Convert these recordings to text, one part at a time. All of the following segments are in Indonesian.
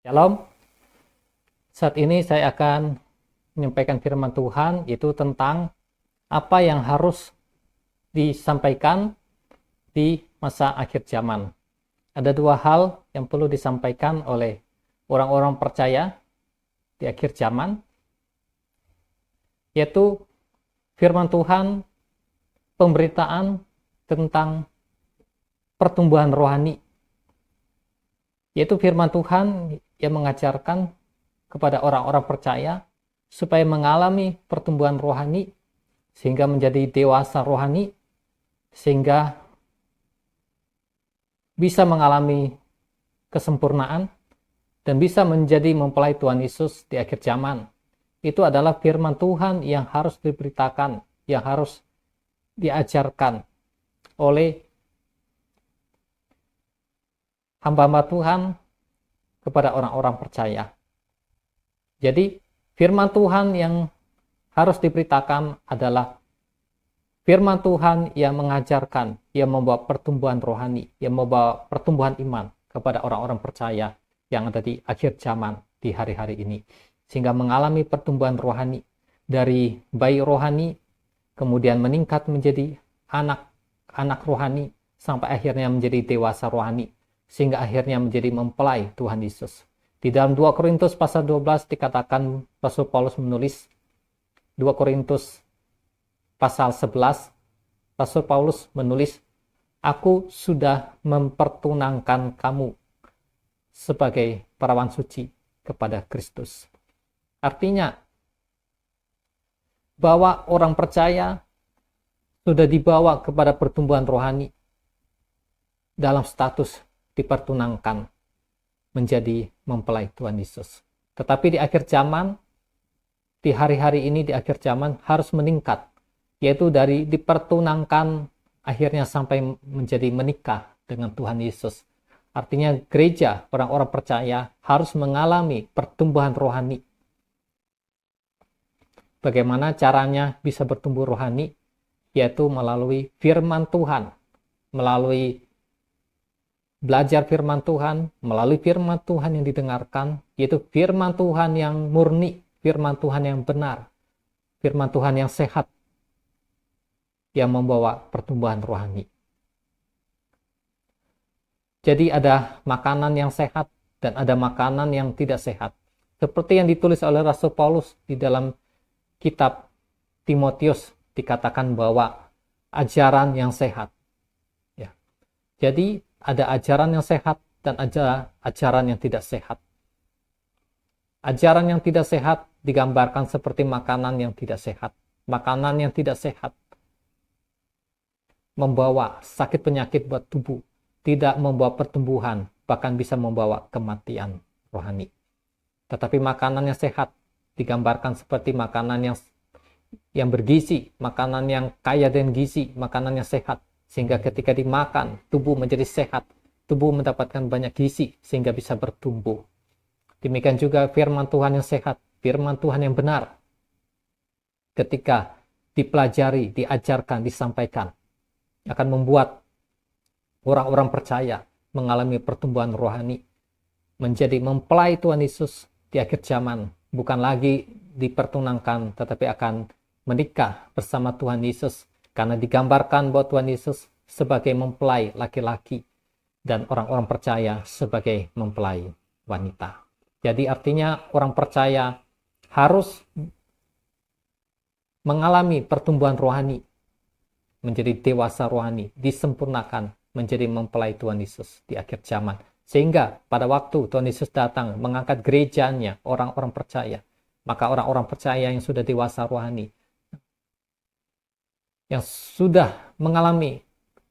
Shalom, saat ini saya akan menyampaikan firman Tuhan, yaitu tentang apa yang harus disampaikan di masa akhir zaman. Ada dua hal yang perlu disampaikan oleh orang-orang percaya di akhir zaman, yaitu firman Tuhan, pemberitaan tentang pertumbuhan rohani, yaitu firman Tuhan yang mengajarkan kepada orang-orang percaya supaya mengalami pertumbuhan rohani sehingga menjadi dewasa rohani, sehingga bisa mengalami kesempurnaan dan bisa menjadi mempelai Tuhan Yesus di akhir zaman. Itu adalah firman Tuhan yang harus diberitakan, yang harus diajarkan oleh hamba-hamba Tuhan kepada orang-orang percaya. Jadi firman Tuhan yang harus diberitakan adalah firman Tuhan yang mengajarkan, yang membawa pertumbuhan rohani, yang membawa pertumbuhan iman kepada orang-orang percaya yang ada di akhir zaman di hari-hari ini, sehingga mengalami pertumbuhan rohani dari bayi rohani, kemudian meningkat menjadi anak rohani, sampai akhirnya menjadi dewasa rohani, sehingga akhirnya menjadi mempelai Tuhan Yesus. Di dalam 2 Korintus pasal 12 dikatakan, Rasul Paulus menulis, 2 Korintus pasal 11, Rasul Paulus menulis, "Aku sudah mempertunangkan kamu sebagai perawan suci kepada Kristus." Artinya, bahwa orang percaya sudah dibawa kepada pertumbuhan rohani dalam status dipertunangkan menjadi mempelai Tuhan Yesus. Tetapi di akhir zaman, di hari-hari ini, di akhir zaman harus meningkat, yaitu dari dipertunangkan akhirnya sampai menjadi menikah dengan Tuhan Yesus. Artinya gereja, orang-orang percaya harus mengalami pertumbuhan rohani. Bagaimana caranya bisa bertumbuh rohani? Yaitu melalui firman Tuhan, melalui belajar firman Tuhan, melalui firman Tuhan yang didengarkan, yaitu firman Tuhan yang murni, firman Tuhan yang benar, firman Tuhan yang sehat, yang membawa pertumbuhan rohani. Jadi ada makanan yang sehat dan ada makanan yang tidak sehat. Seperti yang ditulis oleh Rasul Paulus di dalam kitab Timotius, dikatakan bahwa ajaran yang sehat. Ya. Jadi ada ajaran yang sehat dan ada ajaran yang tidak sehat. Ajaran yang tidak sehat digambarkan seperti makanan yang tidak sehat. Makanan yang tidak sehat membawa sakit penyakit buat tubuh, tidak membawa pertumbuhan, bahkan bisa membawa kematian rohani. Tetapi makanan yang sehat digambarkan seperti makanan yang bergizi, makanan yang kaya dengan gizi, makanan yang sehat, sehingga ketika dimakan, tubuh menjadi sehat, tubuh mendapatkan banyak gizi, sehingga bisa bertumbuh. Demikian juga firman Tuhan yang sehat, firman Tuhan yang benar, ketika dipelajari, diajarkan, disampaikan, akan membuat orang-orang percaya mengalami pertumbuhan rohani, menjadi mempelai Tuhan Yesus di akhir zaman, bukan lagi dipertunangkan, tetapi akan menikah bersama Tuhan Yesus, karena digambarkan bahwa Tuhan Yesus sebagai mempelai laki-laki dan orang-orang percaya sebagai mempelai wanita. Jadi artinya orang percaya harus mengalami pertumbuhan rohani, menjadi dewasa rohani, disempurnakan menjadi mempelai Tuhan Yesus di akhir zaman. Sehingga pada waktu Tuhan Yesus datang mengangkat gerejanya, orang-orang percaya, maka orang-orang percaya yang sudah dewasa rohani, yang sudah mengalami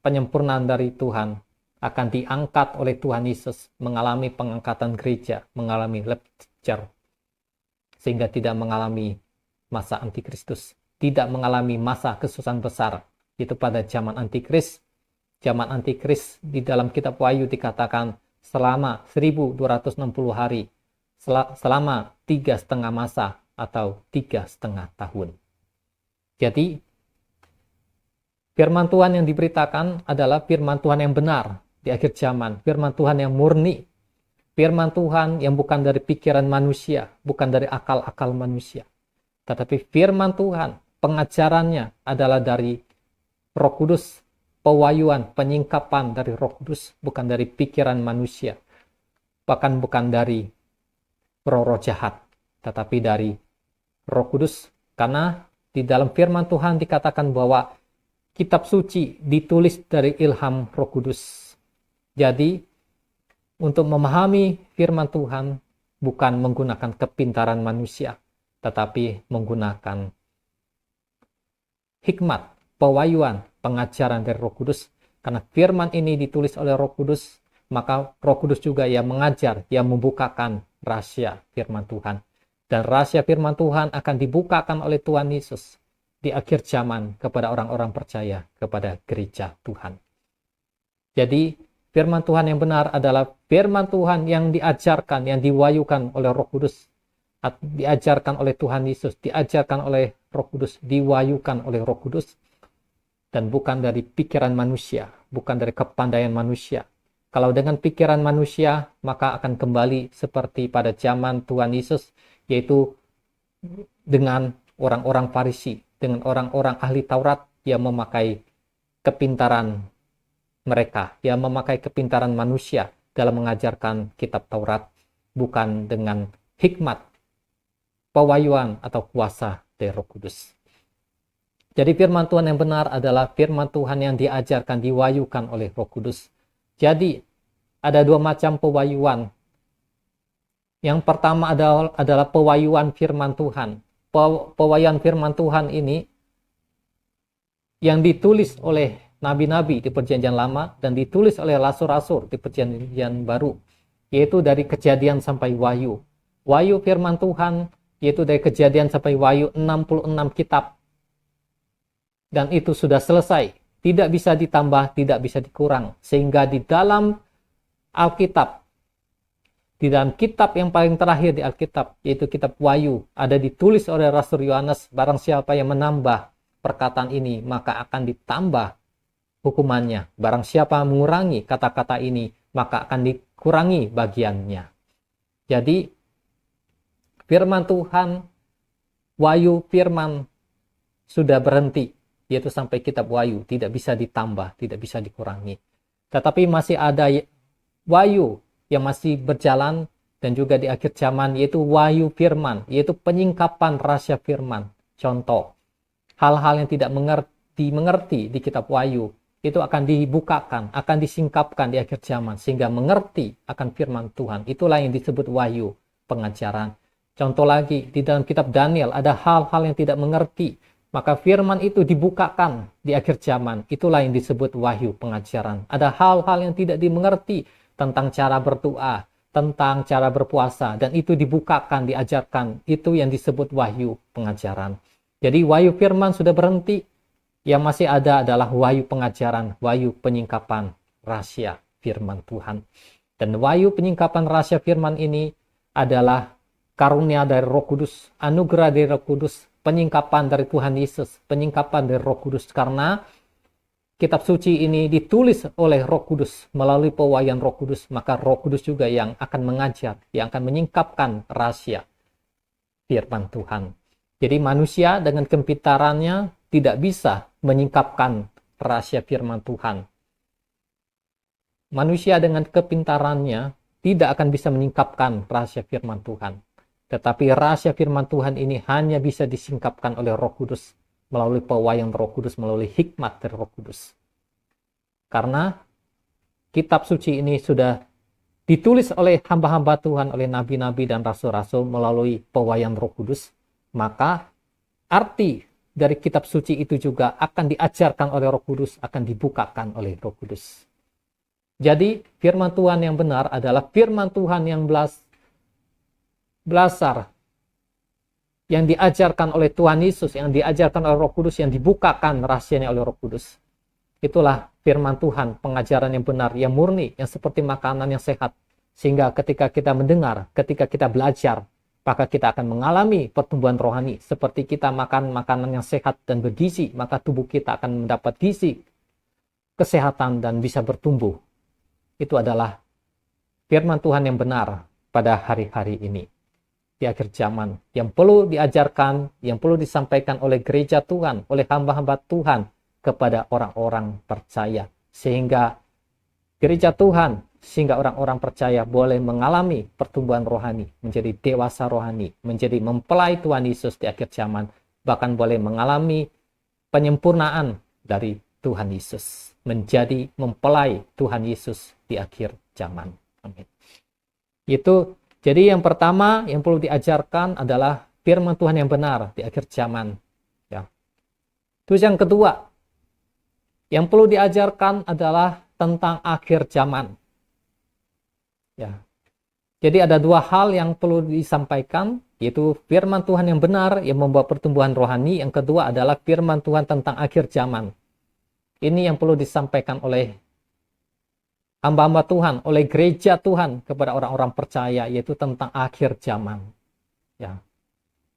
penyempurnaan dari Tuhan, akan diangkat oleh Tuhan Yesus, mengalami pengangkatan gereja, mengalami rapture, sehingga tidak mengalami masa antikristus, tidak mengalami masa kesusahan besar. Itu pada zaman antikris. Zaman antikris di dalam kitab Wahyu dikatakan selama 1260 hari, selama 3,5 masa atau 3,5 tahun. Jadi firman Tuhan yang diberitakan adalah firman Tuhan yang benar di akhir zaman, firman Tuhan yang murni, firman Tuhan yang bukan dari pikiran manusia, bukan dari akal-akal manusia. Tetapi firman Tuhan, pengajarannya adalah dari Roh Kudus, pewahyuan, penyingkapan dari Roh Kudus, bukan dari pikiran manusia, bahkan bukan dari roh-roh jahat, tetapi dari Roh Kudus. Karena di dalam firman Tuhan dikatakan bahwa kitab suci ditulis dari ilham Roh Kudus. Jadi, untuk memahami firman Tuhan bukan menggunakan kepintaran manusia, tetapi menggunakan hikmat, pewahyuan, pengajaran dari Roh Kudus. Karena firman ini ditulis oleh Roh Kudus, maka Roh Kudus juga yang mengajar, yang membukakan rahasia firman Tuhan. Dan rahasia firman Tuhan akan dibukakan oleh Tuhan Yesus di akhir zaman kepada orang-orang percaya, kepada gereja Tuhan. Jadi, firman Tuhan yang benar adalah firman Tuhan yang diajarkan, yang diwahyukan oleh Roh Kudus, diajarkan oleh Tuhan Yesus, diajarkan oleh Roh Kudus, diwahyukan oleh Roh Kudus, dan bukan dari pikiran manusia, bukan dari kepandaian manusia. Kalau dengan pikiran manusia, maka akan kembali seperti pada zaman Tuhan Yesus, yaitu dengan orang-orang Farisi, dengan orang-orang ahli Taurat yang memakai kepintaran mereka, yang memakai kepintaran manusia dalam mengajarkan kitab Taurat, bukan dengan hikmat, pewahyuan atau kuasa dari Roh Kudus. Jadi firman Tuhan yang benar adalah firman Tuhan yang diajarkan, diwahyukan oleh Roh Kudus. Jadi ada dua macam pewahyuan. Yang pertama adalah pewahyuan firman Tuhan. Pewahyuan firman Tuhan ini yang ditulis oleh nabi-nabi di Perjanjian Lama dan ditulis oleh rasul-rasul di Perjanjian Baru, yaitu dari Kejadian sampai Wahyu. Wahyu firman Tuhan yaitu dari Kejadian sampai Wahyu 66 kitab. Dan itu sudah selesai, tidak bisa ditambah, tidak bisa dikurang. Sehingga di dalam Alkitab, di dalam kitab yang paling terakhir di Alkitab, yaitu kitab Wahyu, ada ditulis oleh Rasul Yohanes, barang siapa yang menambah perkataan ini, maka akan ditambah hukumannya. Barang siapa mengurangi kata-kata ini, maka akan dikurangi bagiannya. Jadi, firman Tuhan, Wahyu firman sudah berhenti, yaitu sampai kitab Wahyu, tidak bisa ditambah, tidak bisa dikurangi. Tetapi masih ada Wahyu yang masih berjalan, dan juga di akhir zaman, yaitu Wahyu firman, yaitu penyingkapan rahasia firman. Contoh, hal-hal yang tidak mengerti di kitab Wahyu, itu akan dibukakan, akan disingkapkan di akhir zaman, sehingga mengerti akan firman Tuhan. Itulah yang disebut Wahyu, pengajaran. Contoh lagi, di dalam kitab Daniel, ada hal-hal yang tidak mengerti, maka firman itu dibukakan di akhir zaman. Itulah yang disebut Wahyu, pengajaran. Ada hal-hal yang tidak dimengerti tentang cara berdoa, tentang cara berpuasa, dan itu dibukakan, diajarkan. Itu yang disebut Wahyu, pengajaran. Jadi Wahyu firman sudah berhenti, yang masih ada adalah Wahyu pengajaran, Wahyu penyingkapan rahasia firman Tuhan. Dan Wahyu penyingkapan rahasia firman ini adalah karunia dari Roh Kudus, anugerah dari Roh Kudus, penyingkapan dari Tuhan Yesus, penyingkapan dari Roh Kudus. Karena kitab suci ini ditulis oleh Roh Kudus melalui pewahyuan Roh Kudus, maka Roh Kudus juga yang akan mengajar, yang akan menyingkapkan rahasia firman Tuhan. Jadi manusia dengan kepintarannya tidak bisa menyingkapkan rahasia firman Tuhan. Manusia dengan kepintarannya tidak akan bisa menyingkapkan rahasia firman Tuhan. Tetapi rahasia firman Tuhan ini hanya bisa disingkapkan oleh Roh Kudus melalui pewahyuan Roh Kudus, melalui hikmat dari Roh Kudus. Karena kitab suci ini sudah ditulis oleh hamba-hamba Tuhan, oleh nabi-nabi dan rasul-rasul melalui pewahyuan Roh Kudus, maka arti dari kitab suci itu juga akan diajarkan oleh Roh Kudus, akan dibukakan oleh Roh Kudus. Jadi firman Tuhan yang benar adalah firman Tuhan yang belasar, yang diajarkan oleh Tuhan Yesus, yang diajarkan oleh Roh Kudus, yang dibukakan rahasianya oleh Roh Kudus. Itulah firman Tuhan, pengajaran yang benar, yang murni, yang seperti makanan yang sehat. Sehingga ketika kita mendengar, ketika kita belajar, maka kita akan mengalami pertumbuhan rohani. Seperti kita makan makanan yang sehat dan bergizi, maka tubuh kita akan mendapat gizi, kesehatan, dan bisa bertumbuh. Itu adalah firman Tuhan yang benar pada hari-hari ini, di akhir zaman, yang perlu diajarkan, yang perlu disampaikan oleh gereja Tuhan, oleh hamba-hamba Tuhan kepada orang-orang percaya, sehingga gereja Tuhan, sehingga orang-orang percaya boleh mengalami pertumbuhan rohani, menjadi dewasa rohani, menjadi mempelai Tuhan Yesus di akhir zaman, bahkan boleh mengalami penyempurnaan dari Tuhan Yesus, menjadi mempelai Tuhan Yesus di akhir zaman. Amin. Itu jadi yang pertama yang perlu diajarkan adalah firman Tuhan yang benar di akhir zaman. Ya. Terus yang kedua, yang perlu diajarkan adalah tentang akhir zaman. Ya. Jadi ada dua hal yang perlu disampaikan, yaitu firman Tuhan yang benar yang membawa pertumbuhan rohani. Yang kedua adalah firman Tuhan tentang akhir zaman. Ini yang perlu disampaikan oleh hamba-hamba Tuhan, oleh gereja Tuhan kepada orang-orang percaya, yaitu tentang akhir zaman. Ya.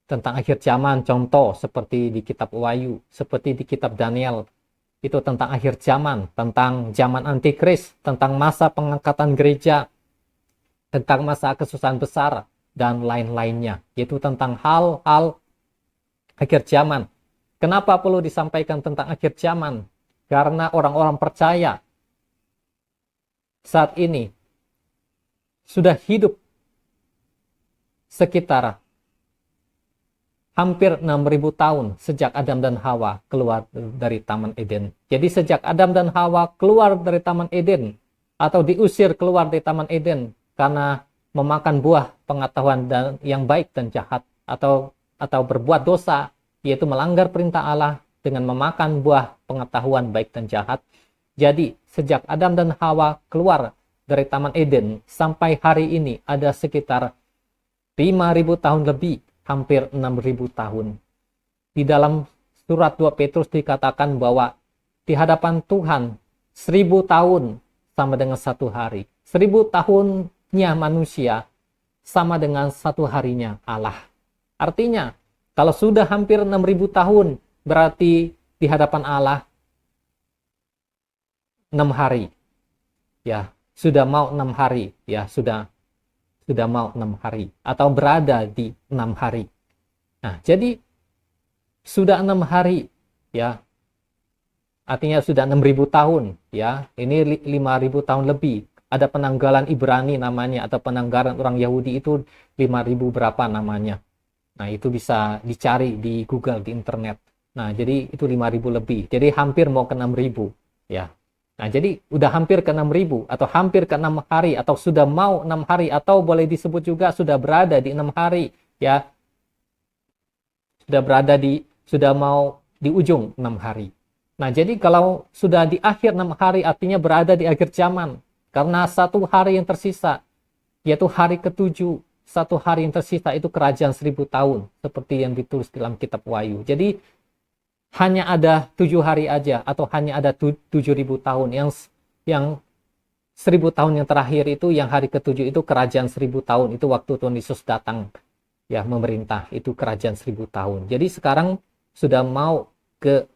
Tentang akhir zaman, contoh seperti di kitab Wahyu, seperti di kitab Daniel, itu tentang akhir zaman, tentang zaman antikris, tentang masa pengangkatan gereja, tentang masa kesusahan besar, dan lain-lainnya, yaitu tentang hal-hal akhir zaman. Kenapa perlu disampaikan tentang akhir zaman? Karena orang-orang percaya saat ini sudah hidup sekitar hampir 6.000 tahun sejak Adam dan Hawa keluar dari Taman Eden. Jadi sejak Adam dan Hawa keluar dari Taman Eden atau diusir keluar dari Taman Eden karena memakan buah pengetahuan yang baik dan jahat, atau berbuat dosa, yaitu melanggar perintah Allah dengan memakan buah pengetahuan baik dan jahat. Jadi sejak Adam dan Hawa keluar dari Taman Eden sampai hari ini ada sekitar 5.000 tahun lebih, hampir 6.000 tahun. Di dalam surat 2 Petrus dikatakan bahwa di hadapan Tuhan 1.000 tahun sama dengan satu hari. 1.000 tahunnya manusia sama dengan satu harinya Allah. Artinya, kalau sudah hampir 6.000 tahun, berarti di hadapan Allah 6 hari. Ya, sudah mau 6 hari. Ya, sudah mau 6 hari. Atau berada di 6 hari. Nah, jadi sudah 6 hari. Ya, artinya sudah 6.000 tahun. Ya, ini 5.000 tahun lebih. Ada penanggalan Ibrani namanya, atau penanggalan orang Yahudi itu 5.000 berapa namanya. Nah, itu bisa dicari di Google, di internet. Nah, jadi itu 5.000 lebih. Jadi hampir mau ke 6.000. Ya. Nah, jadi udah hampir ke 6.000, atau hampir ke 6 hari, atau sudah mau 6 hari, atau boleh disebut juga sudah berada di 6 hari. Ya. Sudah mau di ujung 6 hari. Nah, jadi kalau sudah di akhir 6 hari, artinya berada di akhir zaman. Karena satu hari yang tersisa, yaitu hari ke-7, satu hari yang tersisa itu kerajaan 1.000 tahun. Seperti yang ditulis dalam kitab Wahyu. Jadi, hanya ada 7 hari aja, atau hanya ada 7.000 tahun. Yang 1.000 tahun yang terakhir itu, yang hari ke-7 itu kerajaan 1.000 tahun. Itu waktu Tuhan Yesus datang, ya, memerintah. Itu kerajaan 1.000 tahun. Jadi sekarang sudah mau ke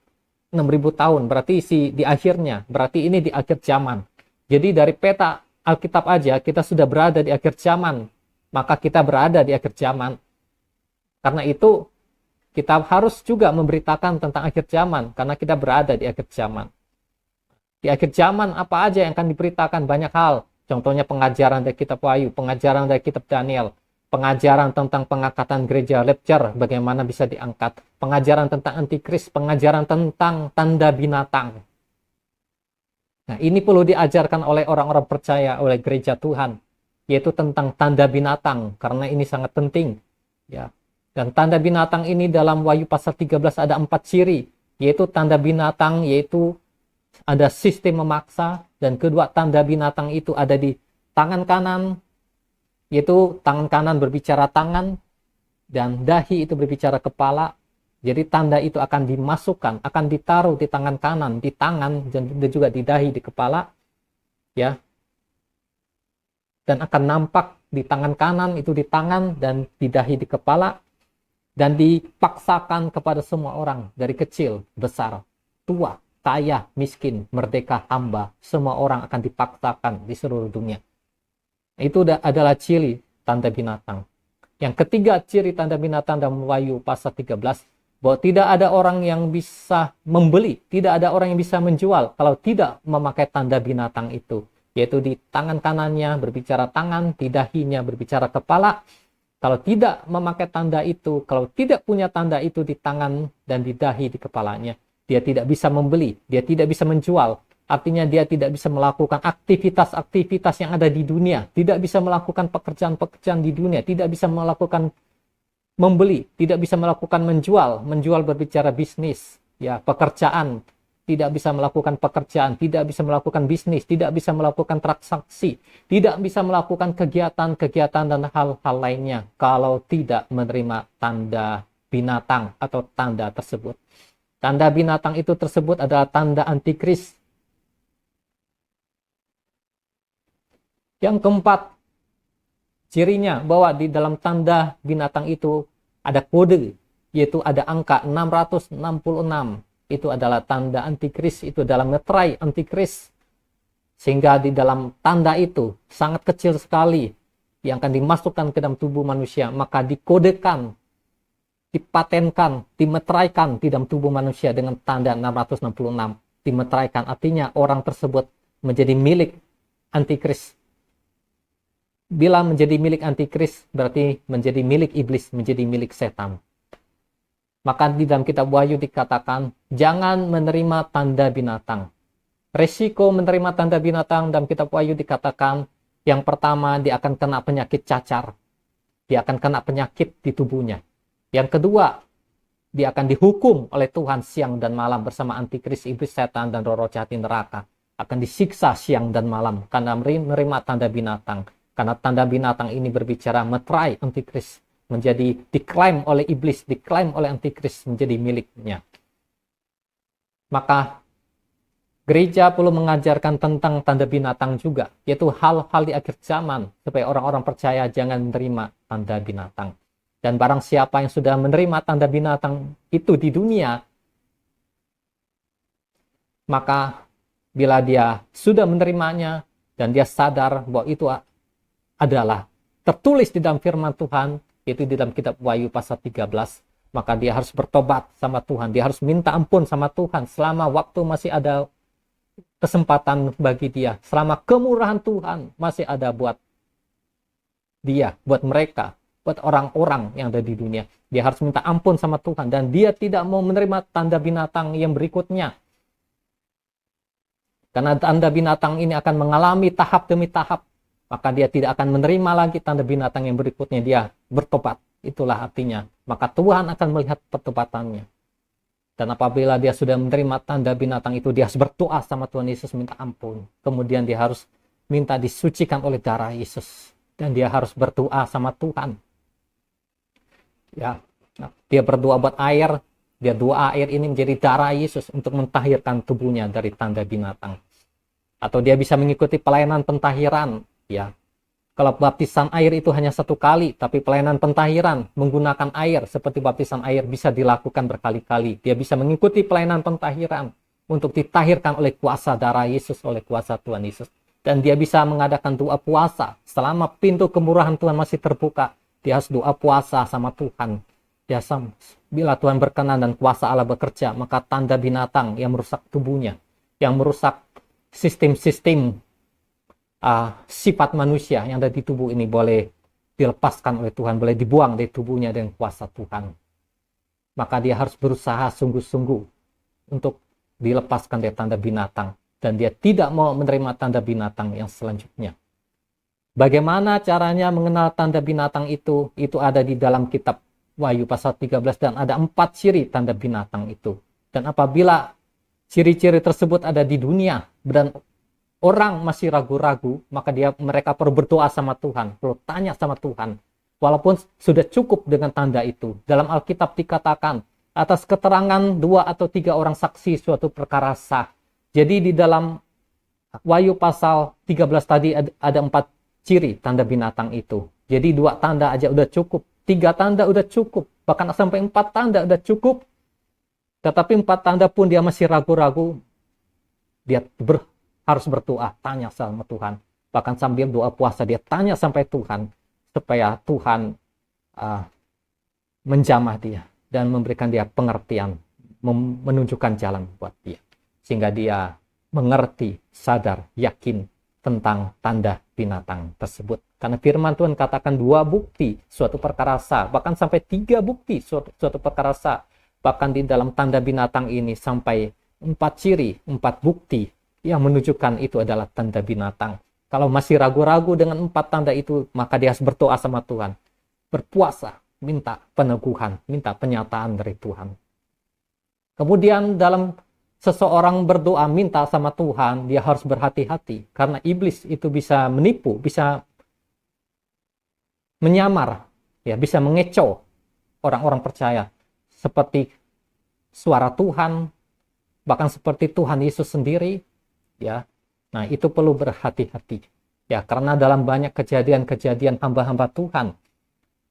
6.000 tahun. Berarti di akhirnya, berarti ini di akhir zaman. Jadi dari peta Alkitab aja, kita sudah berada di akhir zaman. Maka kita berada di akhir zaman. Karena itu, kita harus juga memberitakan tentang akhir zaman, karena kita berada di akhir zaman. Di akhir zaman apa aja yang akan diberitakan? Banyak hal. Contohnya pengajaran dari kitab Wahyu, pengajaran dari kitab Daniel, pengajaran tentang pengangkatan gereja, rapture, bagaimana bisa diangkat, pengajaran tentang antikris, pengajaran tentang tanda binatang. Nah, ini perlu diajarkan oleh orang-orang percaya, oleh gereja Tuhan, yaitu tentang tanda binatang, karena ini sangat penting. Ya. Dan tanda binatang ini dalam Wahyu pasal 13 ada 4 ciri, yaitu tanda binatang, yaitu ada sistem memaksa, dan kedua tanda binatang itu ada di tangan kanan, yaitu tangan kanan berbicara tangan, dan dahi itu berbicara kepala. Jadi tanda itu akan dimasukkan, akan ditaruh di tangan kanan, di tangan, dan juga di dahi, di kepala, ya. Dan akan nampak di tangan kanan itu di tangan, dan di dahi, di kepala. Dan dipaksakan kepada semua orang, dari kecil, besar, tua, kaya, miskin, merdeka, hamba. Semua orang akan dipaksakan di seluruh dunia. Itu adalah ciri tanda binatang. Yang ketiga ciri tanda binatang dalam Wahyu pasal 13, bahwa tidak ada orang yang bisa membeli, tidak ada orang yang bisa menjual kalau tidak memakai tanda binatang itu. Yaitu di tangan kanannya berbicara tangan, di dahinya berbicara kepala. Kalau tidak memakai tanda itu, kalau tidak punya tanda itu di tangan dan di dahi, di kepalanya, dia tidak bisa membeli, dia tidak bisa menjual. Artinya dia tidak bisa melakukan aktivitas-aktivitas yang ada di dunia, tidak bisa melakukan pekerjaan-pekerjaan di dunia, tidak bisa melakukan membeli, tidak bisa melakukan menjual. Menjual berbicara bisnis, ya, pekerjaan. Tidak bisa melakukan pekerjaan, tidak bisa melakukan bisnis, tidak bisa melakukan transaksi, tidak bisa melakukan kegiatan-kegiatan dan hal-hal lainnya kalau tidak menerima tanda binatang atau tanda tersebut. Tanda binatang itu tersebut adalah tanda antikris. Yang keempat, cirinya bahwa di dalam tanda binatang itu ada kode, yaitu ada angka 666. Itu adalah tanda antikris, itu adalah meterai antikris. Sehingga di dalam tanda itu sangat kecil sekali yang akan dimasukkan ke dalam tubuh manusia, maka dikodekan, dipatenkan, dimeteraikan di dalam tubuh manusia dengan tanda 666. Dimeteraikan artinya orang tersebut menjadi milik antikris. Bila menjadi milik antikris berarti menjadi milik iblis, menjadi milik setan. Maka di dalam kitab Wahyu dikatakan, jangan menerima tanda binatang. Resiko menerima tanda binatang dalam kitab Wahyu dikatakan, yang pertama dia akan kena penyakit cacar. Dia akan kena penyakit di tubuhnya. Yang kedua, dia akan dihukum oleh Tuhan siang dan malam bersama antikris, iblis, setan, dan roh-roh jahat di neraka. Akan disiksa siang dan malam karena menerima tanda binatang. Karena tanda binatang ini berbicara meterai antikris. Menjadi diklaim oleh iblis, diklaim oleh antikris menjadi miliknya. Maka gereja perlu mengajarkan tentang tanda binatang juga, yaitu hal-hal di akhir zaman, supaya orang-orang percaya jangan menerima tanda binatang. Dan barang siapa yang sudah menerima tanda binatang itu di dunia, maka bila dia sudah menerimanya dan dia sadar bahwa itu adalah tertulis di dalam firman Tuhan, yaitu di dalam kitab Wahyu pasal 13, maka dia harus bertobat sama Tuhan. Dia harus minta ampun sama Tuhan selama waktu masih ada kesempatan bagi dia. Selama kemurahan Tuhan masih ada buat dia, buat mereka, buat orang-orang yang ada di dunia. Dia harus minta ampun sama Tuhan. Dan dia tidak mau menerima tanda binatang yang berikutnya. Karena tanda binatang ini akan mengalami tahap demi tahap. Maka dia tidak akan menerima lagi tanda binatang yang berikutnya. Dia bertobat. Itulah artinya. Maka Tuhan akan melihat pertobatannya. Dan apabila dia sudah menerima tanda binatang itu, dia harus berdoa sama Tuhan Yesus minta ampun. Kemudian dia harus minta disucikan oleh darah Yesus. Dan dia harus berdoa sama Tuhan. Ya, dia berdoa buat air. Dia doa air ini menjadi darah Yesus untuk mentahirkan tubuhnya dari tanda binatang. Atau dia bisa mengikuti pelayanan pentahiran. Ya, kalau baptisan air itu hanya satu kali, tapi pelayanan pentahiran menggunakan air seperti baptisan air bisa dilakukan berkali-kali. Dia bisa mengikuti pelayanan pentahiran untuk ditahirkan oleh kuasa darah Yesus, oleh kuasa Tuhan Yesus. Dan dia bisa mengadakan doa puasa selama pintu kemurahan Tuhan masih terbuka. Dia harus doa puasa sama Tuhan. Dia bila Tuhan berkenan dan kuasa Allah bekerja, maka tanda binatang yang merusak tubuhnya, yang merusak sistem-sistem sifat manusia yang ada di tubuh ini boleh dilepaskan oleh Tuhan, boleh dibuang dari tubuhnya dengan kuasa Tuhan. Maka dia harus berusaha sungguh-sungguh untuk dilepaskan dari tanda binatang. Dan dia tidak mau menerima tanda binatang yang selanjutnya. Bagaimana caranya mengenal tanda binatang itu? Itu ada di dalam kitab Wahyu pasal 13 dan ada 4 ciri tanda binatang itu. Dan apabila ciri-ciri tersebut ada di dunia dan orang masih ragu-ragu, maka mereka perlu berdoa sama Tuhan, perlu tanya sama Tuhan. Walaupun sudah cukup dengan tanda itu. Dalam Alkitab dikatakan, atas keterangan 2 atau 3 orang saksi suatu perkara sah. Jadi di dalam Wahyu pasal 13 tadi ada 4 ciri tanda binatang itu. Jadi 2 tanda aja udah cukup. 3 tanda udah cukup. Bahkan sampai 4 tanda udah cukup. Tetapi 4 tanda pun dia masih ragu-ragu. Dia harus berdoa, tanya sama Tuhan. Bahkan sambil doa puasa dia tanya sampai Tuhan, supaya Tuhan menjamah dia dan memberikan dia pengertian, menunjukkan jalan buat dia. Sehingga dia mengerti, sadar, yakin tentang tanda binatang tersebut. Karena firman Tuhan katakan 2 bukti suatu perkara sah, bahkan sampai 3 bukti suatu perkara sah. Bahkan di dalam tanda binatang ini sampai 4 ciri, 4 bukti yang menunjukkan itu adalah tanda binatang. Kalau masih ragu-ragu dengan 4 tanda itu, maka dia harus berdoa sama Tuhan. Berpuasa, minta peneguhan, minta penyataan dari Tuhan. Kemudian dalam seseorang berdoa minta sama Tuhan, dia harus berhati-hati. Karena iblis itu bisa menipu, bisa menyamar, ya, bisa mengecoh orang-orang percaya. Seperti suara Tuhan, bahkan seperti Tuhan Yesus sendiri, ya. Nah, itu perlu berhati-hati. Ya, karena dalam banyak kejadian-kejadian hamba-hamba Tuhan,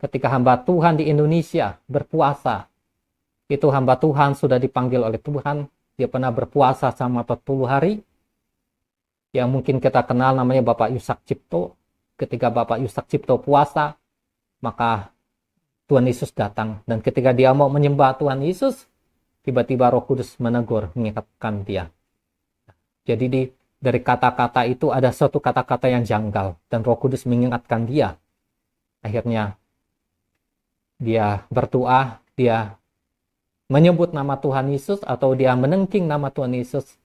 ketika hamba Tuhan di Indonesia berpuasa, itu hamba Tuhan sudah dipanggil oleh Tuhan, dia pernah berpuasa sama 40 hari, yang mungkin kita kenal namanya Bapak Yusak Cipto. Ketika Bapak Yusak Cipto puasa, maka Tuhan Yesus datang, dan ketika dia mau menyembah Tuhan Yesus, tiba-tiba Roh Kudus menegur, mengingatkan dia. Jadi dari kata-kata itu ada satu kata-kata yang janggal, dan Roh Kudus mengingatkan dia. Akhirnya dia berdoa, dia menyebut nama Tuhan Yesus, atau dia menengking nama Tuhan Yesus,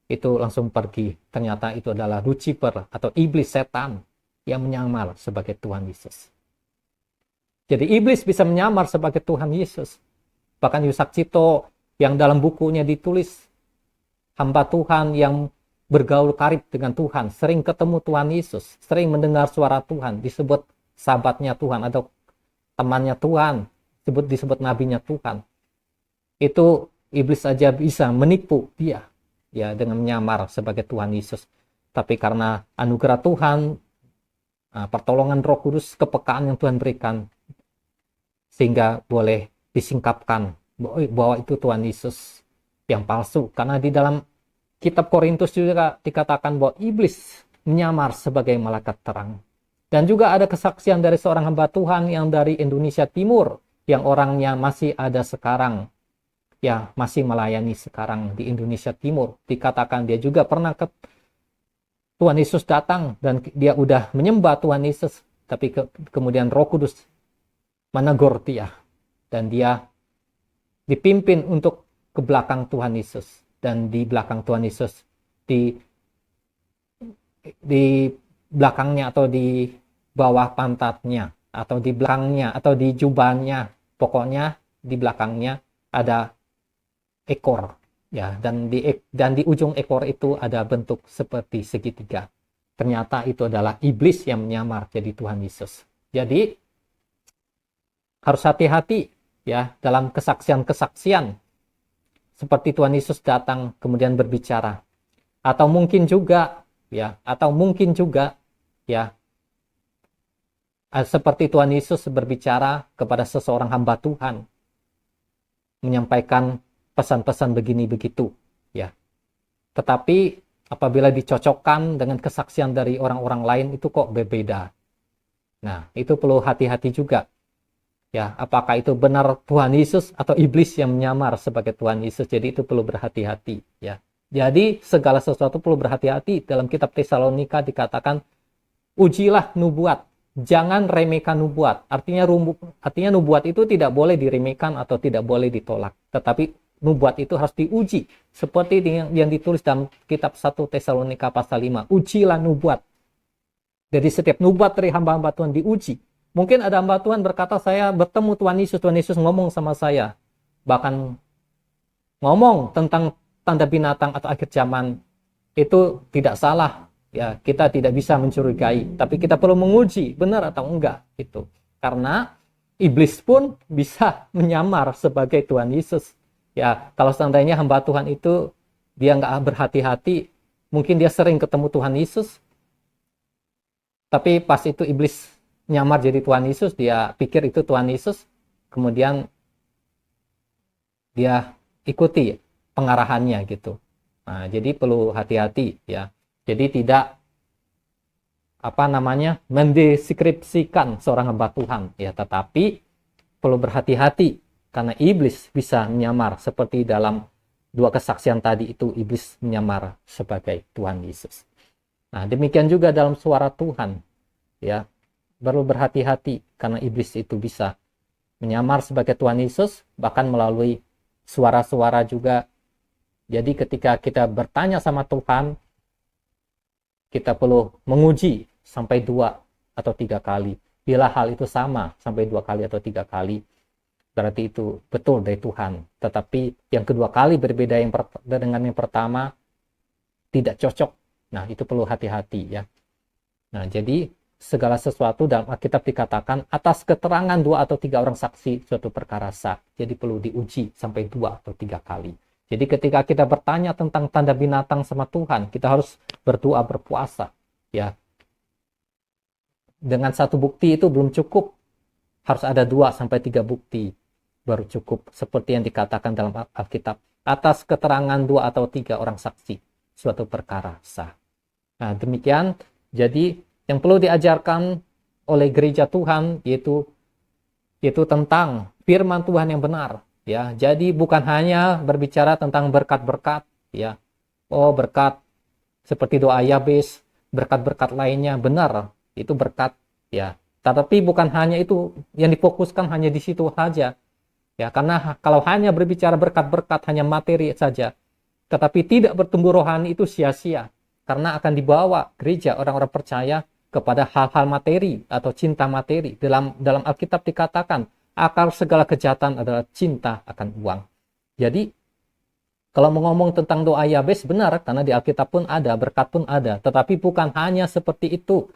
itu langsung pergi. Ternyata itu adalah Lucifer atau iblis setan yang menyamar sebagai Tuhan Yesus. Jadi iblis bisa menyamar sebagai Tuhan Yesus. Bahkan Yusak Cipto yang dalam bukunya ditulis, hamba Tuhan yang bergaul karib dengan Tuhan, sering ketemu Tuhan Yesus, sering mendengar suara Tuhan, disebut sahabatnya Tuhan atau temannya Tuhan, disebut nabinya Tuhan. Itu iblis saja bisa menipu dia, ya, dengan menyamar sebagai Tuhan Yesus. Tapi karena anugerah Tuhan, pertolongan Roh Kudus, kepekaan yang Tuhan berikan, sehingga boleh disingkapkan bahwa itu Tuhan Yesus yang palsu. Karena di dalam kitab Korintus juga dikatakan bahwa iblis menyamar sebagai malaikat terang. Dan juga ada kesaksian dari seorang hamba Tuhan yang dari Indonesia Timur, yang orangnya masih ada sekarang, ya, masih melayani sekarang di Indonesia Timur. Dikatakan dia juga pernah ke Tuhan Yesus datang, dan dia udah menyembah Tuhan Yesus, tapi kemudian Roh Kudus menegur dia, dan dia dipimpin untuk ke belakang Tuhan Yesus. Dan di belakang Tuhan Yesus, di belakangnya atau di bawah pantatnya, atau di belakangnya, atau di jubahnya, pokoknya di belakangnya ada ekor, ya, dan di ujung ekor itu ada bentuk seperti segitiga. Ternyata itu adalah iblis yang menyamar jadi Tuhan Yesus. Jadi harus hati-hati, ya, dalam kesaksian-kesaksian seperti Tuhan Yesus datang kemudian berbicara, atau mungkin juga ya seperti Tuhan Yesus berbicara kepada seseorang hamba Tuhan, menyampaikan pesan-pesan begini begitu, ya. Tetapi apabila dicocokkan dengan kesaksian dari orang-orang lain, itu kok berbeda. Nah, itu perlu hati-hati juga. Ya, apakah itu benar Tuhan Yesus atau iblis yang menyamar sebagai Tuhan Yesus? Jadi itu perlu berhati-hati, ya. Jadi segala sesuatu perlu berhati-hati. Dalam kitab Tesalonika dikatakan, ujilah nubuat, jangan remehkan nubuat. Artinya nubuat itu tidak boleh diremehkan atau tidak boleh ditolak. Tetapi nubuat itu harus diuji. Seperti yang ditulis dalam kitab 1 Tesalonika pasal 5. Ujilah nubuat. Jadi setiap nubuat dari hamba-hamba Tuhan diuji. Mungkin ada hamba Tuhan berkata, saya bertemu Tuhan Yesus ngomong sama saya. Bahkan ngomong tentang tanda binatang atau akhir zaman. Itu tidak salah. Ya, kita tidak bisa mencurigai. Tapi kita perlu menguji, benar atau enggak. Itu. Karena iblis pun bisa menyamar sebagai Tuhan Yesus. Ya, kalau seandainya hamba Tuhan itu, dia nggak berhati-hati, mungkin dia sering ketemu Tuhan Yesus. Tapi pas itu iblis nyamar jadi Tuhan Yesus, dia pikir itu Tuhan Yesus, kemudian dia ikuti pengarahannya gitu. Nah, jadi perlu hati-hati, ya. Jadi tidak mendeskripsikan seorang hamba Tuhan, ya, tetapi perlu berhati-hati karena iblis bisa menyamar seperti dalam 2 kesaksian tadi itu, iblis menyamar sebagai Tuhan Yesus. Nah, demikian juga dalam suara Tuhan, ya, perlu berhati-hati karena iblis itu bisa menyamar sebagai Tuhan Yesus, bahkan melalui suara-suara juga. Jadi ketika kita bertanya sama Tuhan, kita perlu menguji sampai 2 atau 3 kali. Bila hal itu sama sampai 2 kali atau 3 kali, berarti itu betul dari Tuhan. Tetapi yang kedua kali berbeda dengan yang pertama, tidak cocok. Nah, itu perlu hati-hati, ya. Nah, jadi segala sesuatu dalam Alkitab dikatakan atas keterangan 2 atau 3 orang saksi suatu perkara sah. Jadi perlu diuji sampai 2 atau 3 kali. Jadi ketika kita bertanya tentang tanda binatang sama Tuhan, kita harus berdoa, berpuasa, ya. Dengan 1 bukti itu belum cukup. Harus ada 2 sampai 3 bukti baru cukup. Seperti yang dikatakan dalam Alkitab, atas keterangan 2 atau 3 orang saksi suatu perkara sah. Nah, demikian. Jadi yang perlu diajarkan oleh gereja Tuhan yaitu tentang firman Tuhan yang benar, ya. Jadi bukan hanya berbicara tentang berkat-berkat, ya. Oh, berkat seperti doa Yabes, berkat-berkat lainnya benar, itu berkat, ya. Tetapi bukan hanya itu yang difokuskan hanya di situ saja, ya. Karena kalau hanya berbicara berkat-berkat, hanya materi saja, tetapi tidak bertumbuh rohani, itu sia-sia. Karena akan dibawa gereja orang-orang percaya kepada hal-hal materi atau cinta materi. Dalam Alkitab dikatakan akar segala kejahatan adalah cinta akan uang. Jadi kalau mau ngomong tentang doa Yabes, benar, karena di Alkitab pun ada, berkat pun ada. Tetapi bukan hanya seperti itu.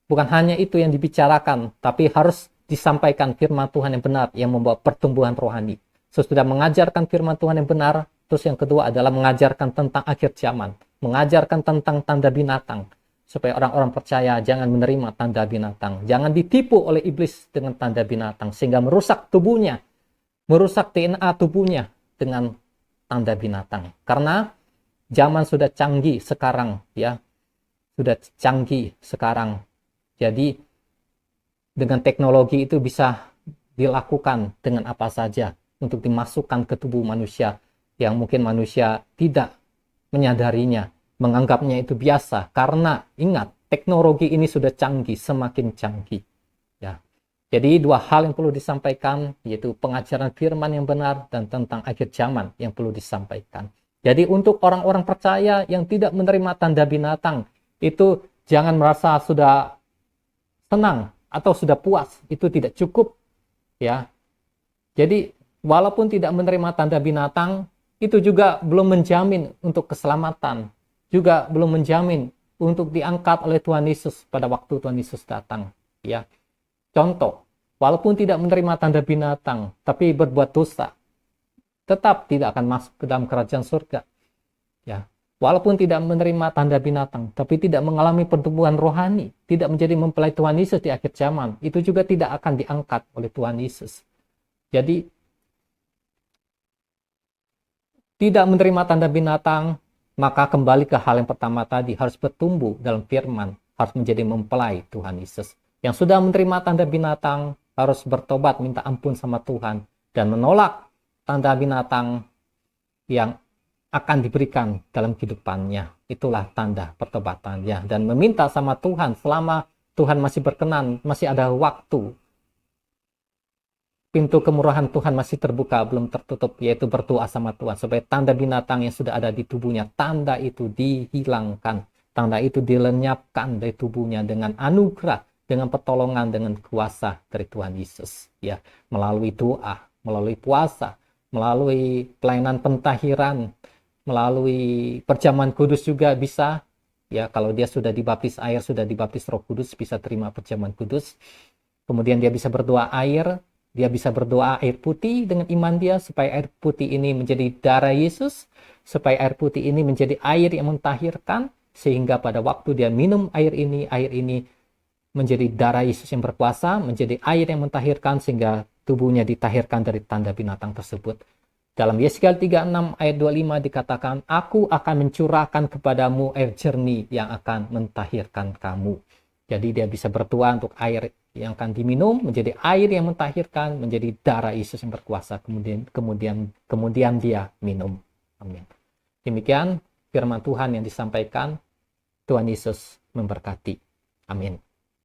Bukan hanya itu yang dibicarakan, tapi harus disampaikan firman Tuhan yang benar yang membawa pertumbuhan rohani. Sesudah mengajarkan firman Tuhan yang benar, terus yang kedua adalah mengajarkan tentang akhir zaman, mengajarkan tentang tanda binatang, supaya orang-orang percaya jangan menerima tanda binatang, jangan ditipu oleh iblis dengan tanda binatang, sehingga merusak tubuhnya, merusak DNA tubuhnya dengan tanda binatang. Karena zaman sudah canggih sekarang, ya, sudah canggih sekarang. Jadi dengan teknologi itu bisa dilakukan dengan apa saja untuk dimasukkan ke tubuh manusia yang mungkin manusia tidak menyadarinya, menganggapnya itu biasa. Karena ingat, teknologi ini sudah canggih, semakin canggih, ya. Jadi 2 hal yang perlu disampaikan, yaitu pengajaran firman yang benar dan tentang akhir zaman yang perlu disampaikan. Jadi untuk orang-orang percaya yang tidak menerima tanda binatang, itu jangan merasa sudah senang atau sudah puas, itu tidak cukup, ya. Jadi walaupun tidak menerima tanda binatang, itu juga belum menjamin untuk keselamatan, juga belum menjamin untuk diangkat oleh Tuhan Yesus pada waktu Tuhan Yesus datang, ya. Contoh, walaupun tidak menerima tanda binatang, tapi berbuat dosa, tetap tidak akan masuk ke dalam kerajaan surga, ya. Walaupun tidak menerima tanda binatang, tapi tidak mengalami pertumbuhan rohani, tidak menjadi mempelai Tuhan Yesus di akhir zaman, itu juga tidak akan diangkat oleh Tuhan Yesus. Jadi tidak menerima tanda binatang, maka kembali ke hal yang pertama tadi, harus bertumbuh dalam firman, harus menjadi mempelai Tuhan Yesus. Yang sudah menerima tanda binatang, harus bertobat, minta ampun sama Tuhan, dan menolak tanda binatang yang akan diberikan dalam kehidupannya. Itulah tanda pertobatannya. Dan meminta sama Tuhan, selama Tuhan masih berkenan, masih ada waktu, pintu kemurahan Tuhan masih terbuka, belum tertutup, yaitu berdoa sama Tuhan supaya tanda binatang yang sudah ada di tubuhnya, tanda itu dihilangkan, tanda itu dilenyapkan dari tubuhnya dengan anugerah, dengan pertolongan, dengan kuasa dari Tuhan Yesus, ya, melalui doa, melalui puasa, melalui pelayanan pentahiran, melalui perjamuan kudus juga bisa, ya. Kalau dia sudah dibaptis air, sudah dibaptis Roh Kudus, bisa terima perjamuan kudus. Kemudian dia bisa berdoa air, dia bisa berdoa air putih dengan iman dia, supaya air putih ini menjadi darah Yesus, supaya air putih ini menjadi air yang mentahirkan, sehingga pada waktu dia minum air ini menjadi darah Yesus yang berkuasa, menjadi air yang mentahirkan, sehingga tubuhnya ditahirkan dari tanda binatang tersebut. Dalam Yeskiel 36 ayat 25 dikatakan, aku akan mencurahkan kepadamu air jernih yang akan mentahirkan kamu. Jadi dia bisa berdoa untuk air yang akan diminum menjadi air yang mentahirkan, menjadi darah Yesus yang berkuasa, kemudian dia minum. Amin. Demikian firman Tuhan yang disampaikan. Tuhan Yesus memberkati. Amin.